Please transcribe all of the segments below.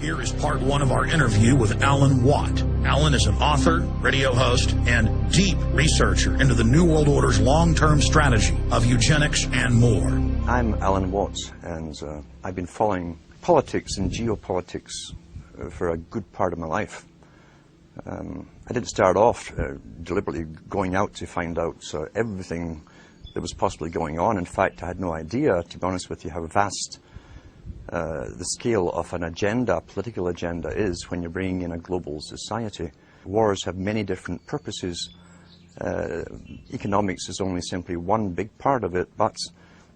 Here is part one of our interview with Alan Watt. Alan is an author, radio host, and deep researcher into the New World Order's long-term strategy of eugenics and more. I'm Alan Watt, and I've been following politics and geopolitics for a good part of my life. I didn't start off deliberately going out to find out everything that was possibly going on. In fact, I had no idea, to be honest with you, how vast the scale of an agenda, political agenda, is when you're bringing in a global society. Wars have many different purposes. Economics is only simply one big part of it, but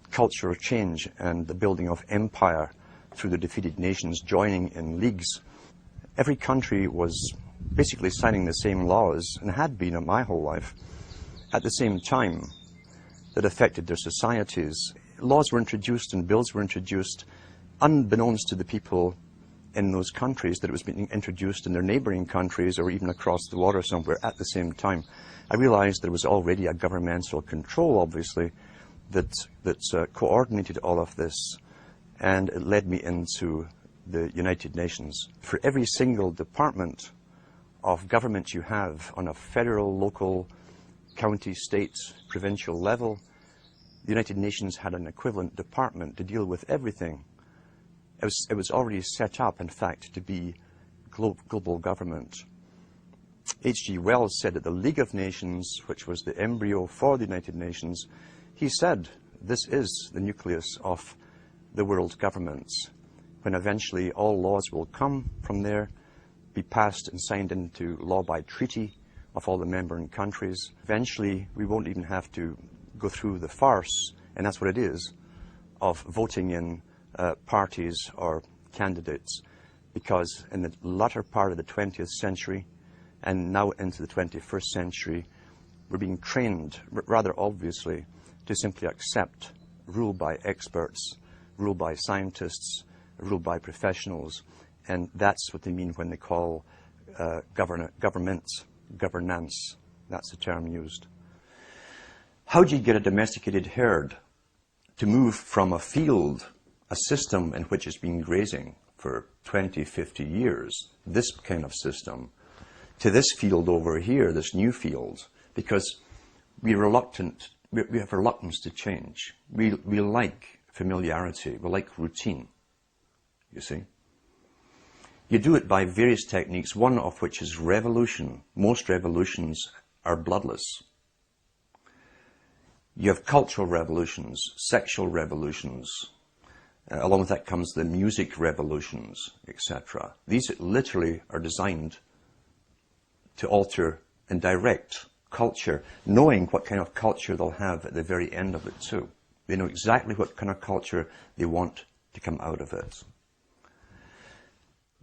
cultural change and the building of empire through the defeated nations joining in leagues. Every country was basically signing the same laws, and had been in my whole life, at the same time, that affected their societies. Laws were introduced and bills were introduced unbeknownst to the people in those countries that it was being introduced in their neighboring countries or even across the water somewhere at the same time. I realized there was already a governmental control, obviously, that coordinated all of this, and it led me into the United Nations. For every single department of government you have on a federal, local, county, state, provincial level, the United Nations had an equivalent department to deal with everything. It was already set up, in fact, to be global government. H.G. Wells said that the League of Nations, which was the embryo for the United Nations, he said this is the nucleus of the world governments, when eventually all laws will come from there, be passed and signed into law by treaty of all the member countries. Eventually, we won't even have to go through the farce, and that's what it is, of voting in parties or candidates, because in the latter part of the 20th century and now into the 21st century, we're being trained, rather obviously, to simply accept rule by experts, rule by scientists, rule by professionals, and that's what they mean when they call governance. That's the term used. How do you get a domesticated herd to move from a field, a system in which it's been grazing for 20, 50 years, this kind of system, to this field over here, this new field? Because we have reluctance to change. We like familiarity, we like routine, you see. You do it by various techniques, one of which is revolution. Most revolutions are bloodless. You have cultural revolutions, sexual revolutions. Along with that comes the music revolutions, etc. These literally are designed to alter and direct culture, knowing what kind of culture they'll have at the very end of it too. They know exactly what kind of culture they want to come out of it.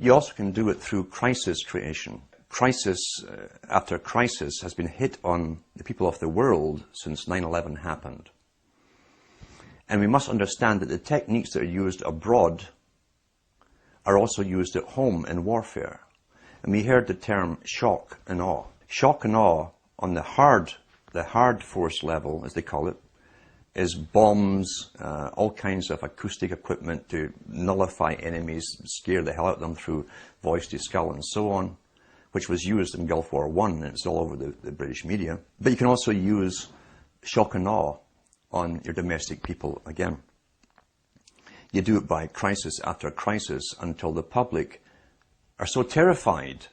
You also can do it through crisis creation. Crisis after crisis has been hit on the people of the world since 9/11 happened. And we must understand that the techniques that are used abroad are also used at home in warfare. And we heard the term shock and awe. Shock and awe on the hard force level, as they call it, is bombs, all kinds of acoustic equipment to nullify enemies, scare the hell out of them through voice to skull and so on, which was used in Gulf War I, and it's all over the British media. But you can also use shock and awe on your domestic people again. You do it by crisis after crisis until the public are so terrified.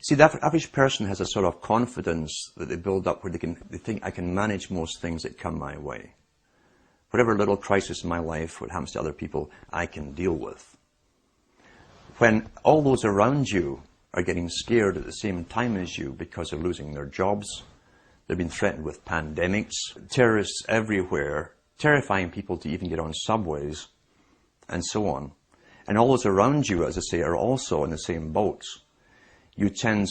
See, the average person has a sort of confidence that they build up where they think, I can manage most things that come my way. Whatever little crisis in my life, what happens to other people, I can deal with. When all those around you are getting scared at the same time as you because they're losing their jobs, they've been threatened with pandemics, terrorists everywhere, terrifying people to even get on subways, and so on. And all those around you, as I say, are also in the same boats. You tend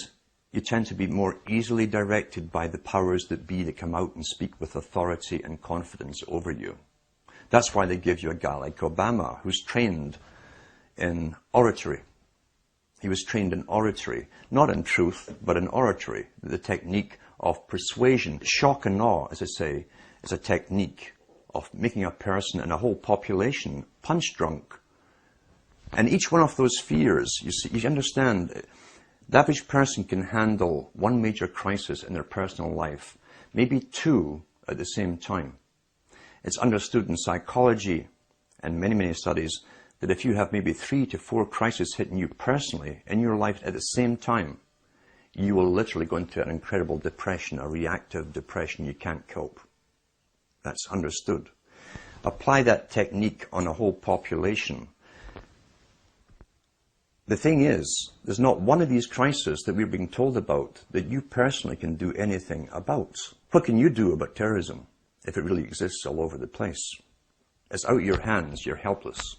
to be more easily directed by the powers that be that come out and speak with authority and confidence over you. That's why they give you a guy like Obama, who's trained in oratory. He was trained in oratory, not in truth, but in oratory, the technique of persuasion. Shock and awe, as I say, is a technique of making a person and a whole population punch drunk And each one of those fears, you understand, the average person can handle one major crisis in their personal life, maybe two at the same time. It's understood in psychology and many, many studies that if you have maybe 3 to 4 crises hitting you personally in your life at the same time, you will literally go into an incredible depression, a reactive depression. You can't cope. That's understood. Apply that technique on a whole population. The thing is, there's not one of these crises that we're being told about that you personally can do anything about. What can you do about terrorism if it really exists all over the place? It's out of your hands, you're helpless.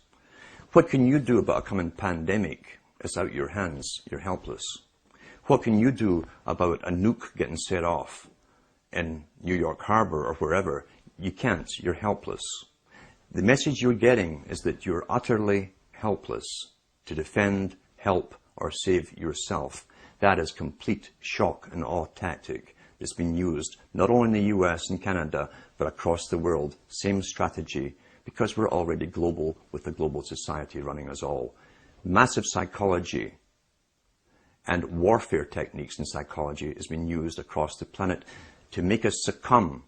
What can you do about a coming pandemic? It's out of your hands, you're helpless. What can you do about a nuke getting set off in New York Harbor or wherever? You can't, you're helpless. The message you're getting is that you're utterly helpless to defend, help, or save yourself. That is complete shock and awe tactic that's been used not only in the US and Canada, but across the world. Same strategy, because we're already global with the global society running us all. Massive psychology and warfare techniques in psychology has been used across the planet to make us succumb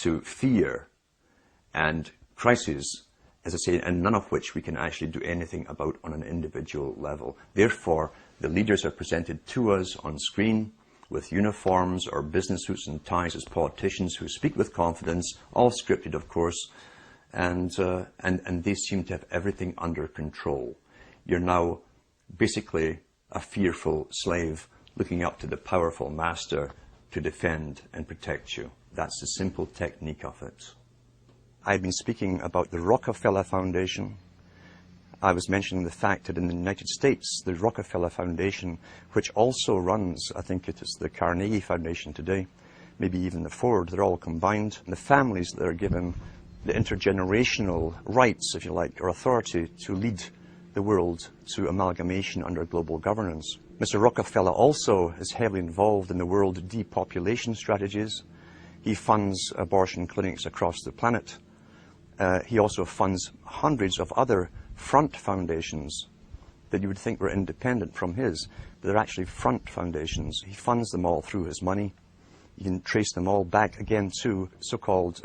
to fear and crises, as I say, and none of which we can actually do anything about on an individual level. Therefore, the leaders are presented to us on screen with uniforms or business suits and ties as politicians who speak with confidence, all scripted, of course, and they seem to have everything under control. You're now basically a fearful slave looking up to the powerful master to defend and protect you. That's the simple technique of it. I've been speaking about the Rockefeller Foundation. I was mentioning the fact that in the United States, the Rockefeller Foundation, which also runs, I think it is the Carnegie Foundation today, maybe even the Ford, they're all combined. And the families that are given the intergenerational rights, if you like, or authority to lead the world to amalgamation under global governance. Mr. Rockefeller also is heavily involved in the world depopulation strategies. He funds abortion clinics across the planet. He also funds hundreds of other front foundations that you would think were independent from his, but they're actually front foundations. He funds them all through his money. You can trace them all back again to so-called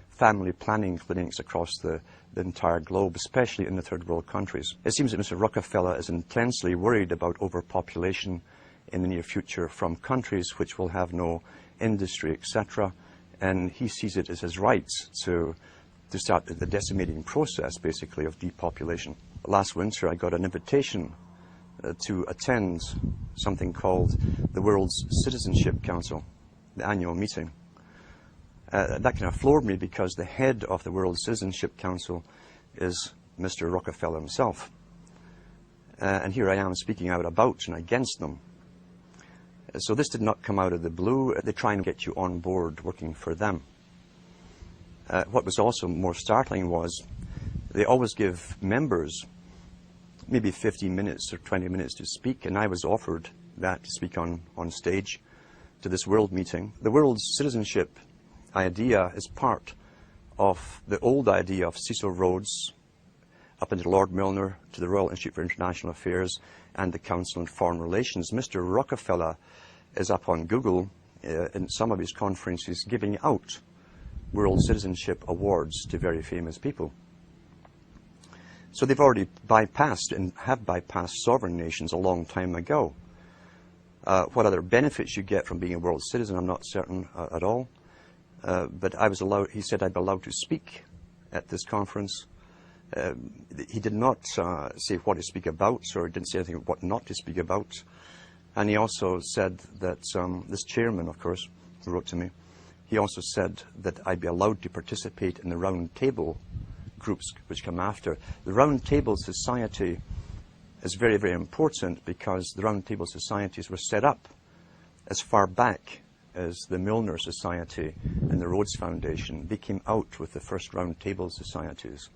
family planning clinics across the entire globe, especially in the third world countries. It seems that Mr. Rockefeller is intensely worried about overpopulation in the near future from countries which will have no industry, etc. And he sees it as his right to start the decimating process, basically, of depopulation. Last winter, I got an invitation to attend something called the World's Citizenship Council, the annual meeting. That kind of floored me because the head of the World Citizenship Council is Mr. Rockefeller himself. And here I am speaking out about and against them. So this did not come out of the blue. They try and get you on board working for them. What was also more startling was they always give members maybe 15 minutes or 20 minutes to speak, and I was offered that to speak on stage to this world meeting. The world's citizenship idea is part of the old idea of Cecil Rhodes, up into Lord Milner, to the Royal Institute for International Affairs and the Council on Foreign Relations. Mr. Rockefeller is up on Google in some of his conferences giving out World Citizenship Awards to very famous people. So they've already bypassed and have bypassed sovereign nations a long time ago. What other benefits you get from being a world citizen, I'm not certain at all. But I was allowed, he said I'd be allowed to speak at this conference. He did not say what to speak about, or he didn't say anything what not to speak about. And he also said that, this chairman, of course, who wrote to me, he also said that I'd be allowed to participate in the round table groups which come after. The round table society is very, very important because the round table societies were set up as far back as the Milner Society and the Rhodes Foundation. They came out with the first round table societies.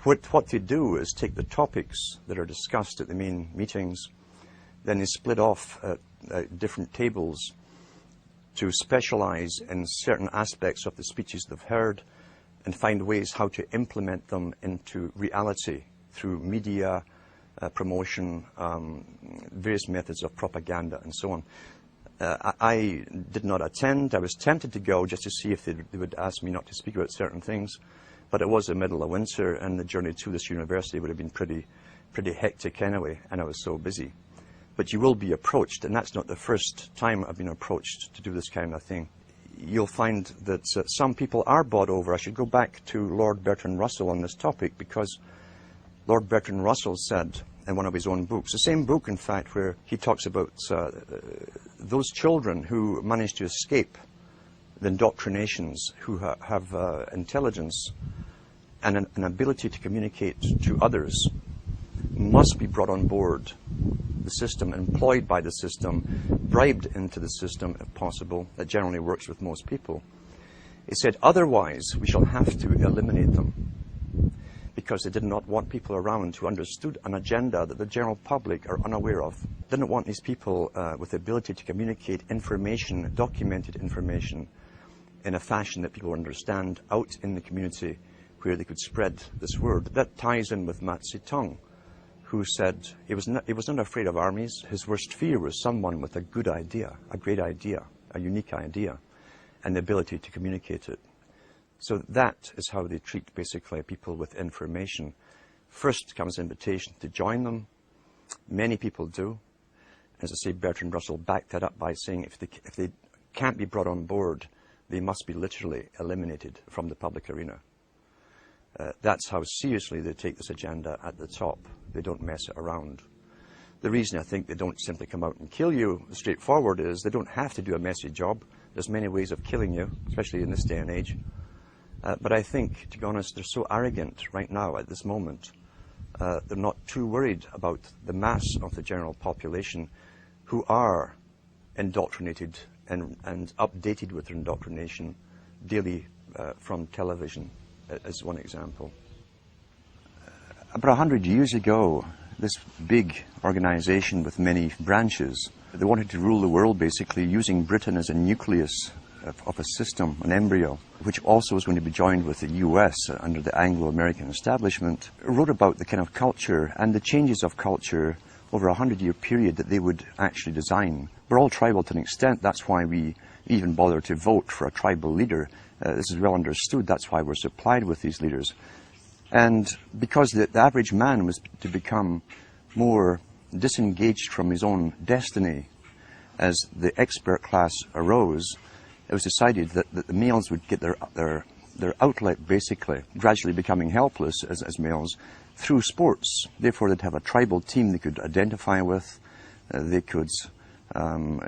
What they do is take the topics that are discussed at the main meetings, then they split off different tables to specialize in certain aspects of the speeches they've heard and find ways how to implement them into reality through media, promotion, various methods of propaganda, and so on. I did not attend. I was tempted to go just to see if they would ask me not to speak about certain things, but it was the middle of winter, and the journey to this university would have been pretty hectic anyway, and I was so busy. But you will be approached, and that's not the first time I've been approached to do this kind of thing. You'll find that some people are bought over. I should go back to Lord Bertrand Russell on this topic, because Lord Bertrand Russell said in one of his own books, the same book in fact, where he talks about those children who manage to escape the indoctrinations, who have intelligence and an ability to communicate to others, must be brought on board the system, employed by the system, bribed into the system if possible. That generally works with most people. He said, otherwise we shall have to eliminate them, because they did not want people around who understood an agenda that the general public are unaware of. Didn't want these people with the ability to communicate information, documented information, in a fashion that people understand out in the community where they could spread this word. That ties in with Mao Zedong, who said he was not afraid of armies. His worst fear was someone with a good idea, a great idea, a unique idea, and the ability to communicate it. So that is how they treat basically people with information. First comes invitation to join them. Many people do. As I say, Bertrand Russell backed that up by saying if they can't be brought on board, they must be literally eliminated from the public arena. That's how seriously they take this agenda at the top. They don't mess it around. The reason I think they don't simply come out and kill you straightforward is they don't have to do a messy job. There's many ways of killing you, especially in this day and age. But I think, to be honest, they're so arrogant right now at this moment. They're not too worried about the mass of the general population who are indoctrinated and updated with their indoctrination daily from television, as one example. About 100 years ago, this big organization with many branches, they wanted to rule the world basically using Britain as a nucleus of a system, an embryo, which also was going to be joined with the US under the Anglo-American establishment, wrote about the kind of culture and the changes of culture over a 100-year period that they would actually design. We're all tribal to an extent. That's why we even bother to vote for a tribal leader. This is well understood. That's why we're supplied with these leaders. And because the average man was to become more disengaged from his own destiny as the expert class arose, it was decided that the males would get their outlet, basically, gradually becoming helpless as males, through sports. Therefore, they'd have a tribal team they could identify with. They could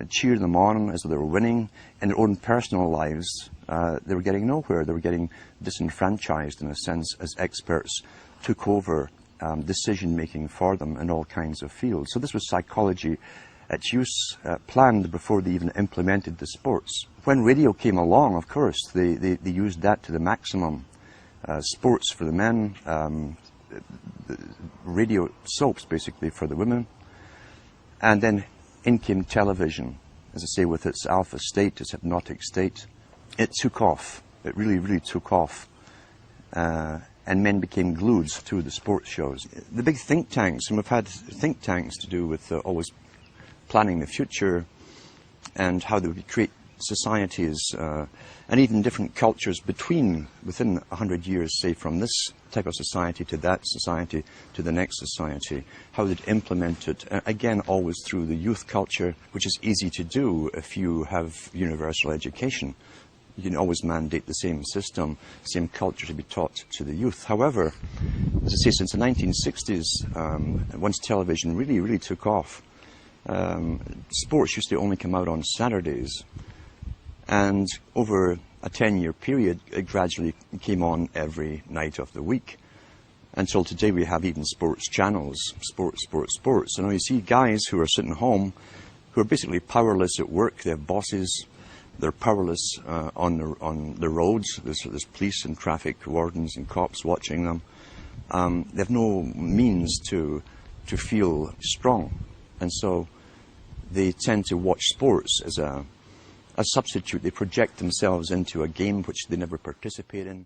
cheer them on as they were winning. In their own personal lives, they were getting nowhere. They were getting disenfranchised, in a sense, as experts took over decision-making for them in all kinds of fields. So this was psychology at use, planned before they even implemented the sports. When radio came along, of course, they used that to the maximum. Sports for the men, radio soaps basically for the women, and then in came television, as I say, with its alpha state, its hypnotic state. It took off. It really, really took off. And men became glued to the sports shows. The big think tanks, and we've had think tanks to do with always planning the future and how they would create societies and even different cultures within 100 years, say, from this type of society to that society to the next society, how they'd implement it, again, always through the youth culture, which is easy to do if you have universal education. You can always mandate the same system, same culture to be taught to the youth. However, as I say, since the 1960s, once television really, really took off, sports used to only come out on Saturdays. And over a 10-year period, it gradually came on every night of the week. Until today, we have even sports channels, sports. So now you see guys who are sitting home, who are basically powerless at work. They have bosses. They're powerless on the roads. There's police and traffic wardens and cops watching them. They have no means to feel strong. And so they tend to watch sports as a substitute. They project themselves into a game which they never participate in.